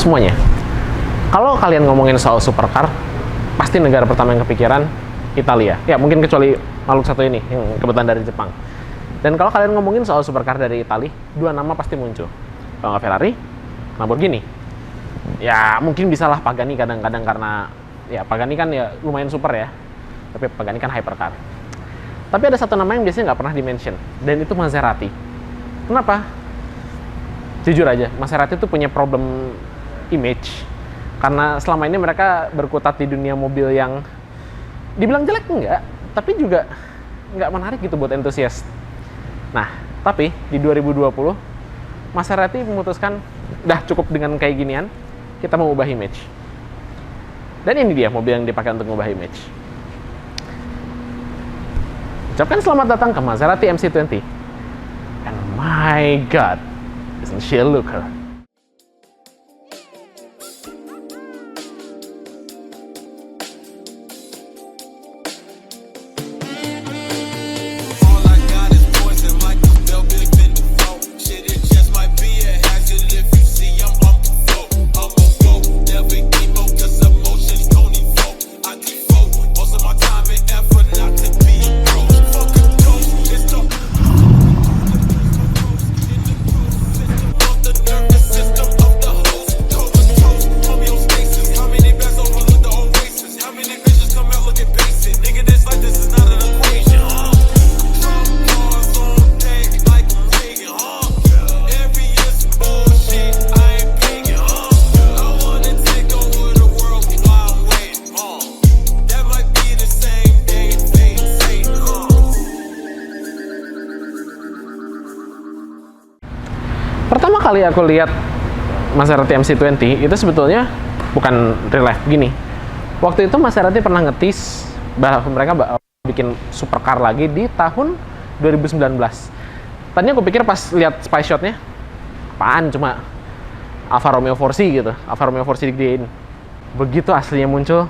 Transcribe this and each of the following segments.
semuanya. Kalau kalian ngomongin soal supercar, pasti negara pertama yang kepikiran Italia. Ya, mungkin kecuali makhluk satu ini, yang kebetulan dari Jepang. Dan kalau kalian ngomongin soal supercar dari Italia, dua nama pasti muncul. Kalau nggak Ferrari, Lamborghini. Ya, mungkin bisalah Pagani kadang-kadang karena, ya Pagani kan ya lumayan super ya. Tapi Pagani kan hypercar. Tapi ada satu nama yang biasanya nggak pernah di-mention, dan itu Maserati. Kenapa? Jujur aja, Maserati itu punya problem image. Karena selama ini mereka berkutat di dunia mobil yang dibilang jelek enggak, tapi juga nggak menarik gitu buat entusias. Nah, tapi di 2020, Maserati memutuskan, dah cukup dengan kayak ginian, kita mau ubah image. Dan ini dia mobil yang dipakai untuk mengubah image. Ucapkan selamat datang ke Maserati MC20. And my God, isn't she a looker? Pertama kali aku lihat Maserati MC20 itu sebetulnya bukan real life gini. Waktu itu Maserati pernah ngetis bahwa mereka bikin supercar lagi di tahun 2019. Tadinya aku pikir pas lihat spy shotnya, apaan cuma Alfa Romeo 4C gitu, Alfa Romeo 4C digedein. Begitu aslinya muncul,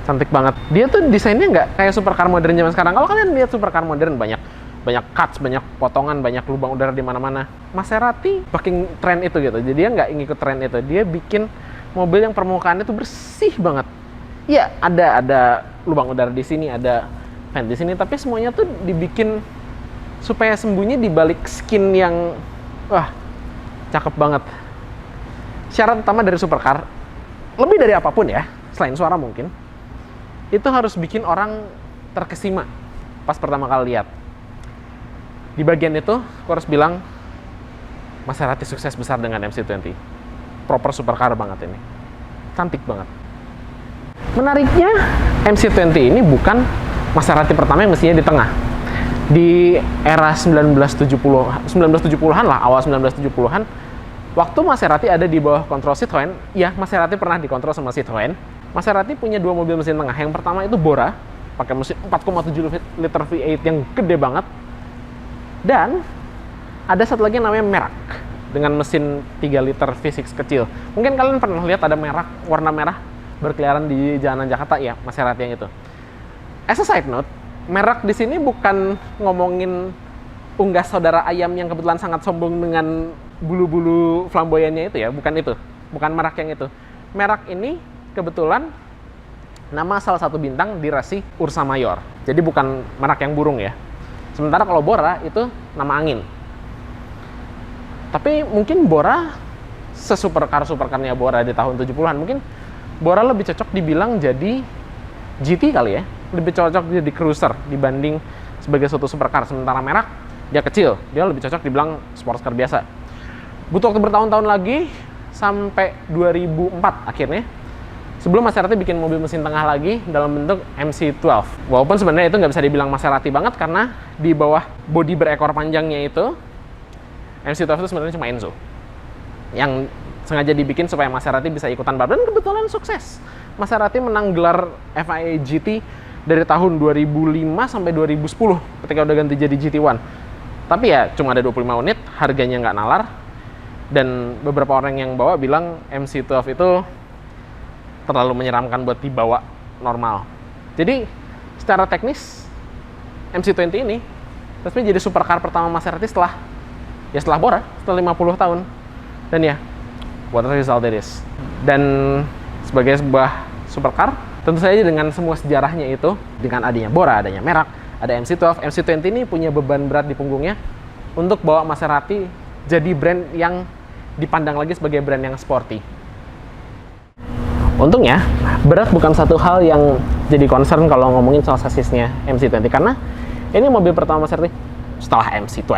cantik banget. Dia tuh desainnya nggak kayak supercar modern zaman sekarang. Kalau kalian lihat supercar modern banyak cuts, banyak potongan, banyak lubang udara di mana-mana. Maserati pakai tren itu gitu. Jadi dia nggak ngikut tren itu. Dia bikin mobil yang permukaannya tuh bersih banget. Iya, ada lubang udara di sini, ada vent di sini, tapi semuanya tuh dibikin supaya sembunyi di balik skin yang cakep banget. Syarat utama dari supercar, lebih dari apapun ya, selain suara mungkin, itu harus bikin orang terkesima pas pertama kali lihat. Di bagian itu, aku harus bilang, Maserati sukses besar dengan MC20. Proper supercar banget ini. Cantik banget. Menariknya, MC20 ini bukan Maserati pertama yang mestinya di tengah. Di era 1970-an lah, awal 1970-an, waktu Maserati ada di bawah kontrol Citroen, ya Maserati pernah dikontrol sama Citroen. Maserati punya dua mobil mesin tengah. Yang pertama itu Bora, pakai mesin 4,7 liter V8 yang gede banget. Dan ada satu lagi yang namanya Merak dengan mesin 3 liter V6 kecil. Mungkin kalian pernah lihat ada Merak warna merah berkeliaran di jalanan Jakarta, ya Maserati yang itu. As a side note, Merak di sini bukan ngomongin unggas saudara ayam yang kebetulan sangat sombong dengan bulu-bulu flamboyannya itu ya, bukan itu. Bukan Merak yang itu. Merak ini kebetulan nama salah satu bintang di rasi Ursa Mayor. Jadi bukan Merak yang burung ya. Sementara kalau Bora itu nama angin. Tapi mungkin Bora sesupercar-supercarnya Bora di tahun 70-an, mungkin Bora lebih cocok dibilang jadi GT kali ya. Lebih cocok jadi cruiser dibanding sebagai suatu supercar. Sementara Merak, dia kecil. Dia lebih cocok dibilang sports car biasa. Butuh waktu bertahun-tahun lagi, sampai 2004 akhirnya, sebelum Maserati bikin mobil mesin tengah lagi dalam bentuk MC12. Walaupun sebenarnya itu nggak bisa dibilang Maserati banget karena di bawah bodi berekor panjangnya itu, MC12 itu sebenarnya cuma Enzo. Yang sengaja dibikin supaya Maserati bisa ikutan balap, dan kebetulan sukses. Maserati menang gelar FIA GT dari tahun 2005 sampai 2010 ketika udah ganti jadi GT1. Tapi ya cuma ada 25 unit, harganya nggak nalar, dan beberapa orang yang bawa bilang MC12 itu terlalu menyeramkan buat dibawa normal. Jadi secara teknis MC20 ini resmi jadi supercar pertama Maserati setelah Bora, setelah 50 tahun. Dan ya, what a result it is. Dan sebagai sebuah supercar, tentu saja dengan semua sejarahnya itu, dengan adanya Bora, adanya Merc, ada MC12, MC20 ini punya beban berat di punggungnya untuk bawa Maserati jadi brand yang dipandang lagi sebagai brand yang sporty. Untungnya, berat bukan satu hal yang jadi concern kalau ngomongin soal sasisnya MC20, karena ini mobil pertama Maserati setelah MC12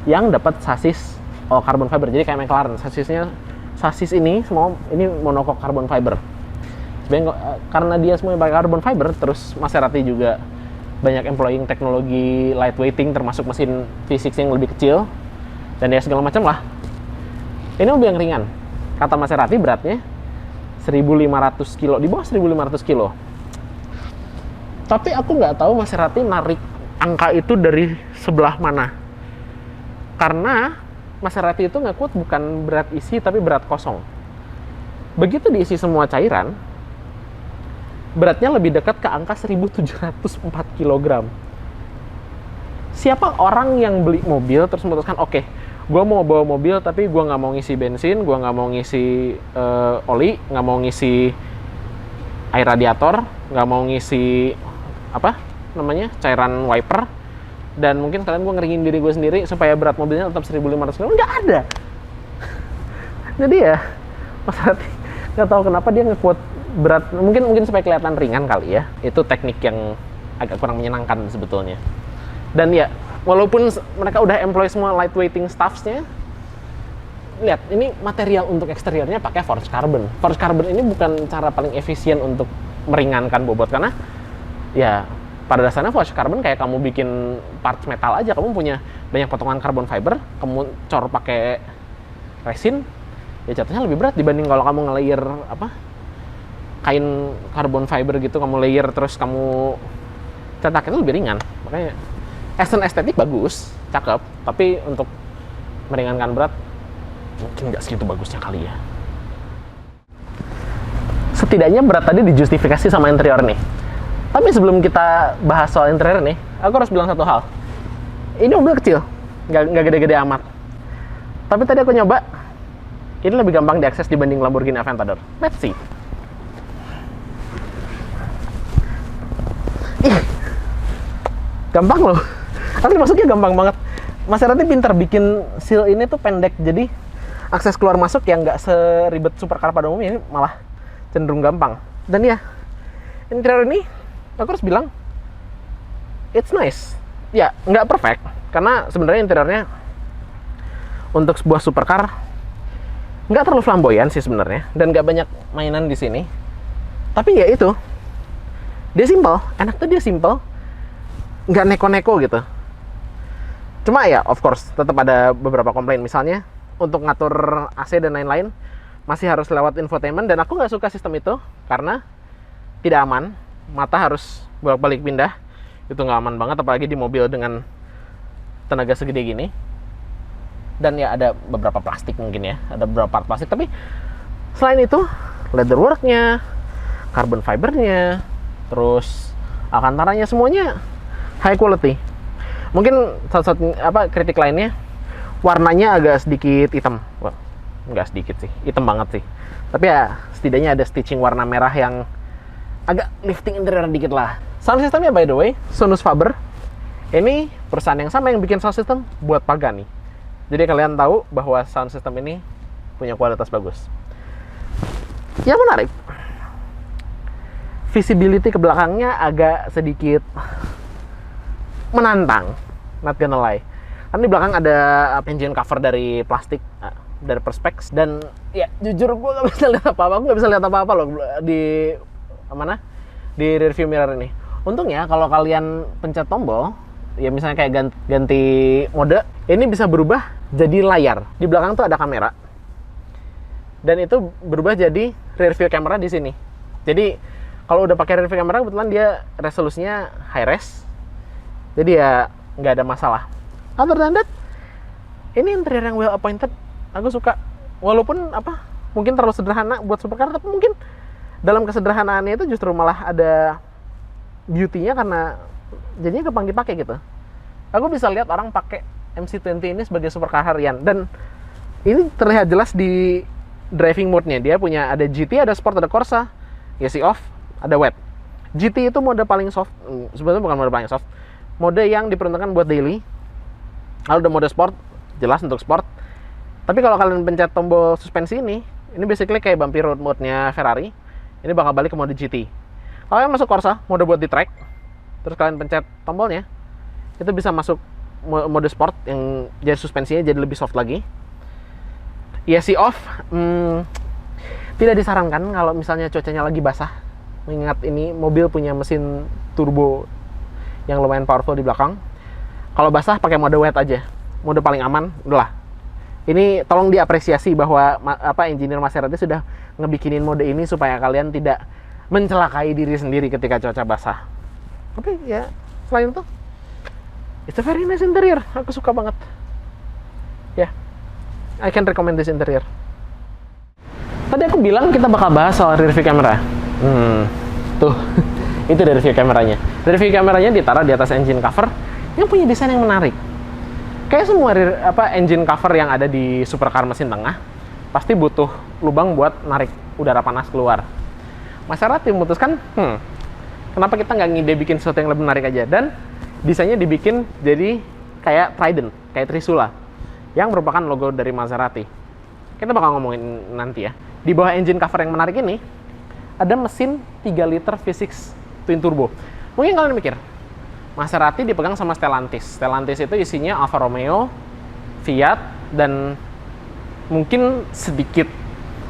yang dapat sasis all carbon fiber. Jadi kayak McLaren, sasis ini semua ini monocoque carbon fiber. Sebenarnya karena dia semuanya pakai carbon fiber, terus Maserati juga banyak employing teknologi lightweighting, termasuk mesin V6 yang lebih kecil dan ya segala macam lah. Ini mobil yang ringan. Kata Maserati beratnya 1.500 kilo, di bawah 1.500 kilo. Tapi aku nggak tahu Maserati narik angka itu dari sebelah mana. Karena Maserati itu nge-quote bukan berat isi, tapi berat kosong. Begitu diisi semua cairan, beratnya lebih dekat ke angka 1.704 kg. Siapa orang yang beli mobil terus memutuskan, oke, gue mau bawa mobil tapi gue nggak mau ngisi bensin, gue nggak mau ngisi oli, nggak mau ngisi air radiator, nggak mau ngisi cairan wiper, dan mungkin kalian gue ngeringin diri gue sendiri supaya berat mobilnya tetap 1.500 kg. Nggak ada. Jadi ya Maserati nggak tahu kenapa dia nge-quote berat, mungkin supaya kelihatan ringan kali ya. Itu teknik yang agak kurang menyenangkan sebetulnya. Dan ya, walaupun mereka udah employ semua lightweighting staffs-nya, lihat, ini material untuk eksteriornya pakai forged carbon. Forged carbon ini bukan cara paling efisien untuk meringankan bobot, karena ya pada dasarnya forged carbon kayak kamu bikin parts metal aja. Kamu punya banyak potongan carbon fiber, kamu cor pakai resin, ya jatuhnya lebih berat dibanding kalau kamu nge-layer kain carbon fiber gitu, kamu layer terus kamu cetak, itu lebih ringan. Makanya as an estetik bagus, cakep, tapi untuk meringankan berat mungkin nggak segitu bagusnya kali ya. Setidaknya berat tadi dijustifikasi sama interior nih. Tapi sebelum kita bahas soal interior nih, aku harus bilang satu hal. Ini mobil kecil, nggak gede-gede amat. Tapi tadi aku nyoba, ini lebih gampang diakses dibanding Lamborghini Aventador. Let's see. Ih, gampang loh. Tapi masuknya gampang banget. Maserati pintar bikin seal ini tuh pendek, jadi akses keluar masuk yang nggak seribet supercar pada umumnya, ini malah cenderung gampang. Dan ya, interior ini aku harus bilang it's nice. Ya, nggak perfect, karena sebenarnya interiornya untuk sebuah supercar nggak terlalu flamboyan sih sebenarnya, dan nggak banyak mainan di sini. Tapi ya itu, dia simple. Enak tuh dia simple, nggak neko-neko gitu. Cuma ya, of course, tetap ada beberapa komplain. Misalnya, untuk ngatur AC dan lain-lain, masih harus lewat infotainment. Dan aku nggak suka sistem itu, karena tidak aman. Mata harus bolak-balik pindah. Itu nggak aman banget, apalagi di mobil dengan tenaga segede gini. Dan ya, ada beberapa plastik mungkin ya. Ada beberapa part plastik. Tapi, selain itu, leatherwork-nya, carbon fiber-nya, terus alcantaranya, semuanya high quality. Mungkin satu kritik lainnya, warnanya agak sedikit hitam. Wah, nggak sedikit sih, hitam banget sih. Tapi ya setidaknya ada stitching warna merah yang agak lifting interior dikit lah. Sound systemnya by the way, Sonus Faber. Ini perusahaan yang sama yang bikin sound system buat Pagani. Jadi kalian tahu bahwa sound system ini punya kualitas bagus. Yang menarik, visibility ke belakangnya agak sedikit menantang, not gonna lie. Karena di belakang ada engine cover dari plastik, dari Perspex, dan ya jujur gue nggak bisa lihat apa-apa. Gue nggak bisa lihat apa-apa loh di rearview mirror ini. Untungnya kalau kalian pencet tombol, ya misalnya kayak ganti mode, ini bisa berubah jadi layar. Di belakang tuh ada kamera, dan itu berubah jadi rearview camera di sini. Jadi kalau udah pakai rearview camera, kebetulan dia resolusinya high res. Jadi ya nggak ada masalah. Other than that, ini interior yang well appointed. Aku suka. Walaupun mungkin terlalu sederhana buat supercar, tapi mungkin dalam kesederhanaannya itu justru malah ada beauty-nya, karena jadinya gampang dipakai gitu. Aku bisa lihat orang pakai MC20 ini sebagai supercar harian. Dan Ini terlihat jelas di driving mode-nya. Dia punya ada GT, ada Sport, ada Corsa, easy off, ada wet. GT itu mode paling soft, sebenarnya bukan mode paling soft, mode yang diperuntukkan buat daily. Lalu ada mode Sport, jelas untuk Sport. Tapi kalau kalian pencet tombol suspensi ini basically kayak bumpy road mode-nya Ferrari. Ini bakal balik ke mode GT. Kalau kalian masuk Corsa, mode buat di track, terus kalian pencet tombolnya, itu bisa masuk mode Sport yang jadi suspensinya jadi lebih soft lagi. ESC off, tidak disarankan kalau misalnya cuacanya lagi basah. Mengingat ini mobil punya mesin turbo yang lumayan powerful di belakang. Kalau basah pakai mode wet aja, mode paling aman. Udahlah. Ini tolong diapresiasi bahwa engineer Maserati sudah ngebikinin mode ini supaya kalian tidak mencelakai diri sendiri ketika cuaca basah. Tapi ya selain itu, it's a very nice interior. Aku suka banget. Ya. Yeah. I can recommend this interior. Tadi aku bilang kita bakal bahas soal rear view camera. Tuh, itu rear view kameranya. Rear view kameranya ditaruh di atas engine cover yang punya desain yang menarik. Kayak semua engine cover yang ada di supercar mesin tengah, pasti butuh lubang buat narik udara panas keluar. Maserati memutuskan, kenapa kita nggak ngide bikin sesuatu yang lebih menarik aja? Dan desainnya dibikin jadi kayak trident, kayak trisula, yang merupakan logo dari Maserati. Kita bakal ngomongin nanti ya. Di bawah engine cover yang menarik ini, ada mesin 3 liter V6 twin turbo. Mungkin kalian mikir, Maserati dipegang sama Stellantis. Stellantis itu isinya Alfa Romeo, Fiat, dan mungkin sedikit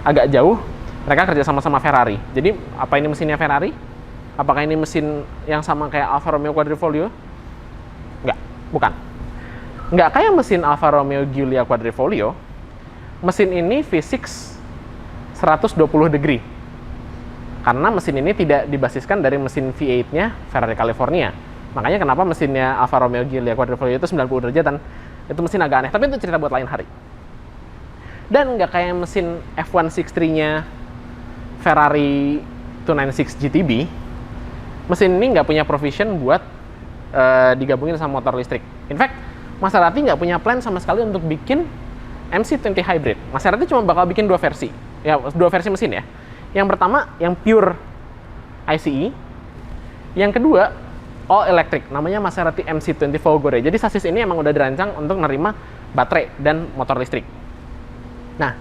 agak jauh, mereka kerja sama-sama Ferrari. Jadi, apa ini mesinnya Ferrari? Apakah ini mesin yang sama kayak Alfa Romeo Quadrifoglio? Enggak, bukan. Nggak kayak mesin Alfa Romeo Giulia Quadrifoglio, mesin ini V6 120 degree. Karena mesin ini tidak dibasiskan dari mesin V8-nya Ferrari California. Makanya kenapa mesinnya Alfa Romeo Giulia Quadrifoglio itu 90 derajat, dan itu mesin agak aneh. Tapi itu cerita buat lain hari. Dan nggak kayak mesin F163-nya Ferrari 296 GTB, mesin ini nggak punya provision buat digabungin sama motor listrik. In fact, Maserati nggak punya plan sama sekali untuk bikin MC20 Hybrid. Maserati cuma bakal bikin dua versi mesin ya. Yang pertama, yang pure ICE. Yang kedua, all electric, namanya Maserati MC20 Folgore. Jadi sasis ini emang udah dirancang untuk menerima baterai dan motor listrik. Nah,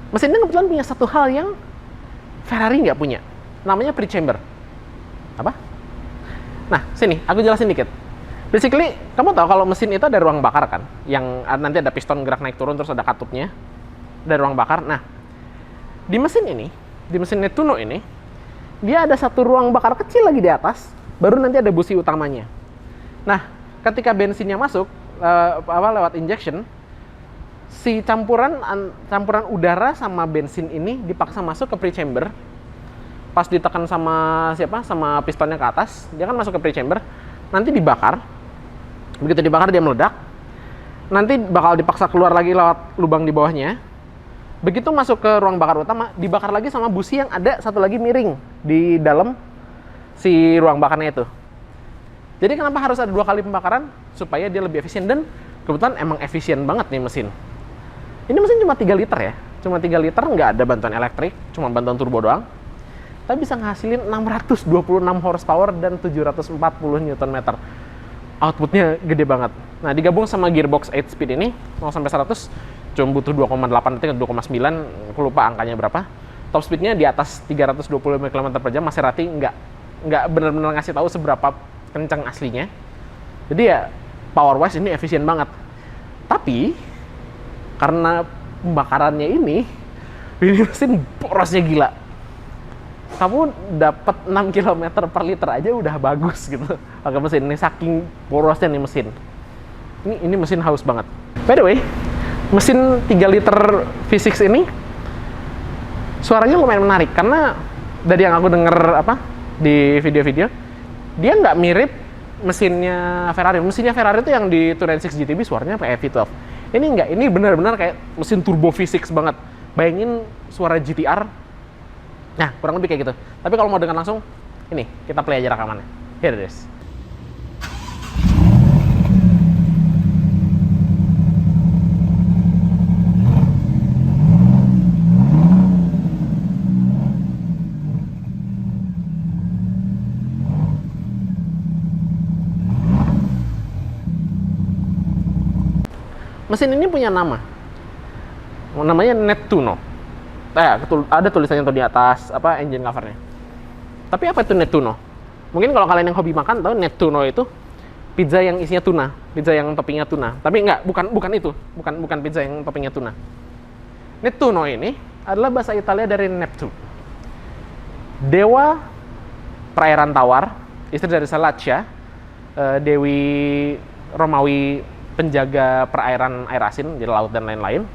mesin ini kebetulan punya satu hal yang Ferrari nggak punya, namanya pre-chamber. Apa? Nah, sini, aku jelasin dikit. Basically, kamu tahu kalau mesin itu ada ruang bakar kan? Yang nanti ada piston gerak naik turun, terus ada katupnya. Ada ruang bakar. Nah, di mesin ini, di mesin Nettuno ini, dia ada satu ruang bakar kecil lagi di atas, baru nanti ada busi utamanya. Nah, ketika bensinnya masuk, lewat injection, si campuran udara sama bensin ini dipaksa masuk ke pre-chamber. Pas ditekan sama pistonnya ke atas, dia kan masuk ke pre-chamber, nanti dibakar. Begitu dibakar dia meledak, nanti bakal dipaksa keluar lagi lewat lubang di bawahnya. Begitu masuk ke ruang bakar utama, dibakar lagi sama busi yang ada satu lagi miring di dalam si ruang bakarnya itu. Jadi kenapa harus ada 2 kali pembakaran? Supaya dia lebih efisien, dan kebetulan emang efisien banget nih mesin. Ini mesin cuma 3 liter ya, cuma 3 liter, nggak ada bantuan elektrik, cuma bantuan turbo doang. Tapi bisa ngasilin 626 horsepower dan 740 Nm. Outputnya gede banget. Nah, digabung sama gearbox 8 speed ini, 0-100 cuma butuh 2,8 detik atau 2,9, aku lupa angkanya berapa. Top speednya di atas 325 km/jam. Maserati nggak benar-benar ngasih tahu seberapa kencang aslinya. Jadi ya, power wise ini efisien banget. Tapi, karena pembakarannya ini mesin borosnya gila. Kamu dapat 6 km per liter aja udah bagus gitu pakai mesin ini, saking porosnya nih mesin. Ini mesin haus banget. By the way, mesin 3 liter V6 ini suaranya lumayan menarik, karena dari yang aku denger di video-video, dia nggak mirip mesinnya Ferrari. Mesinnya Ferrari itu yang di 296 GTB suaranya kayak V12. Ini enggak, ini benar-benar kayak mesin turbo V6 banget. Bayangin suara GTR. Nah, kurang lebih kayak gitu. Tapi kalau mau dengar langsung, ini, kita play aja rekamannya. Here it is. Mesin ini punya nama. Namanya Nettuno. Ada tulisannya tuh di atas engine covernya. Tapi apa itu Nettuno? Mungkin kalau kalian yang hobi makan tahu Nettuno itu pizza yang isinya tuna, pizza yang toppingnya tuna. Tapi enggak, bukan itu, bukan pizza yang toppingnya tuna. Nettuno ini adalah bahasa Italia dari Neptune, dewa perairan tawar, istri dari Salaccia, dewi Romawi penjaga perairan air asin, jadi laut dan lain-lain.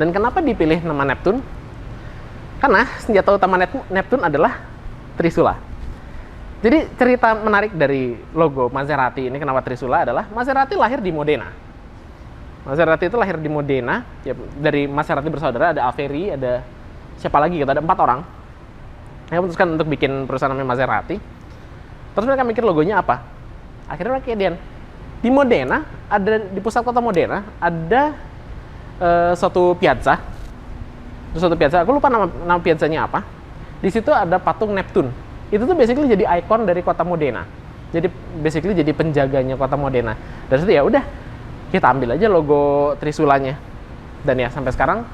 Dan kenapa dipilih nama Neptune? Karena senjata utama Neptune adalah Trisula. Jadi cerita menarik dari logo Maserati ini kenapa Trisula adalah Maserati lahir di Modena. Maserati itu lahir di Modena. Ya, dari Maserati bersaudara ada Alfieri, ada siapa lagi gitu, ada 4 orang. Mereka memutuskan untuk bikin perusahaan namanya Maserati. Terus mereka mikir logonya apa? Akhirnya mereka idean. Di Modena, di pusat kota Modena, ada suatu piazza. Aku lupa nama piazzanya apa. Di situ ada patung Neptune. Itu tuh basically jadi ikon dari kota Modena. Jadi basically jadi penjaganya kota Modena. Dari situ ya udah kita ambil aja logo Trisulanya. Dan ya sampai sekarang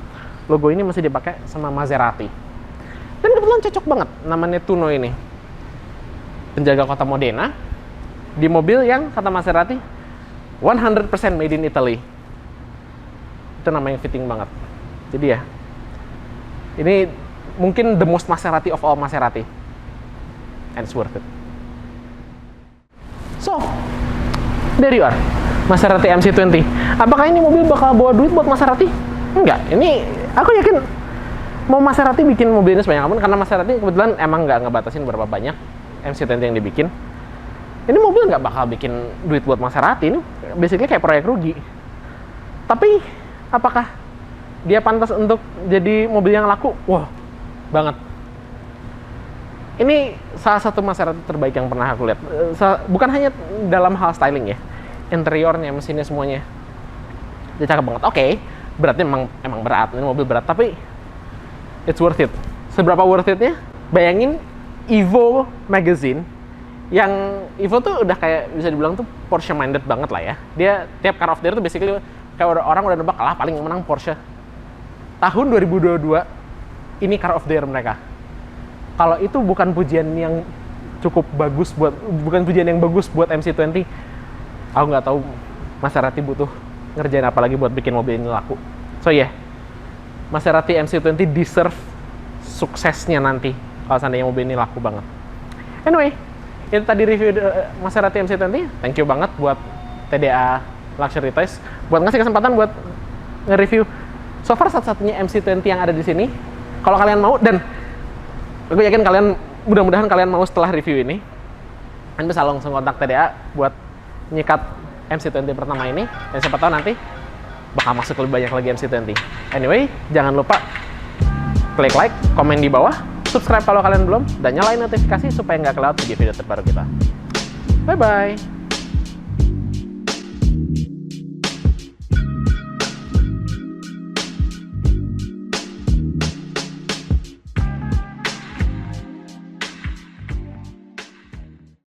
logo ini masih dipakai sama Maserati. Dan kebetulan cocok banget nama Nettuno ini. Penjaga kota Modena di mobil yang kata Maserati 100% made in Italy. Itu namanya fitting banget. Jadi ya, ini mungkin the most Maserati of all Maserati. And it's worth it. So, there you are. Maserati MC20. Apakah ini mobil bakal bawa duit buat Maserati? Enggak. Ini aku yakin mau Maserati bikin mobil ini sebanyak apapun, karena Maserati kebetulan emang nggak ngebatasin berapa banyak MC20 yang dibikin. Ini mobil nggak bakal bikin duit buat Maserati. Ini basically kayak proyek rugi. Tapi apakah dia pantas untuk jadi mobil yang laku? Wah, banget. Ini salah satu Maserati terbaik yang pernah aku lihat. Bukan hanya dalam hal styling ya, interiornya, mesinnya semuanya. Dia cakep banget. Oke, beratnya emang berat. Ini mobil berat, tapi it's worth it. Seberapa worth it-nya? Bayangin Evo Magazine, yang Evo tuh udah kayak bisa dibilang tuh Porsche minded banget lah ya. Dia tiap car of the year tuh basically kayak orang udah nebak lah paling menang Porsche. Tahun 2022 ini car of the year mereka. Kalau itu bukan pujian yang cukup bagus bukan pujian yang bagus buat MC20, aku nggak tahu Maserati butuh ngerjain apa lagi buat bikin mobil ini laku. So yeah, Maserati MC20 deserve suksesnya nanti kalau seandainya mobil ini laku banget. Anyway, itu tadi review Maserati MC20. Thank you banget buat TDA Luxury Toys buat ngasih kesempatan buat nge-review so far satu-satunya MC20 yang ada di sini. Kalau kalian mau, dan aku yakin kalian, mudah-mudahan kalian mau setelah review ini, kalian bisa langsung kontak TDA buat nyikat MC20 pertama ini, dan siapa tahu nanti bakal masuk lebih banyak lagi MC20. Anyway, jangan lupa klik like, komen di bawah, subscribe kalau kalian belum, dan nyalain notifikasi supaya nggak kelewat video-video terbaru kita. Bye-bye!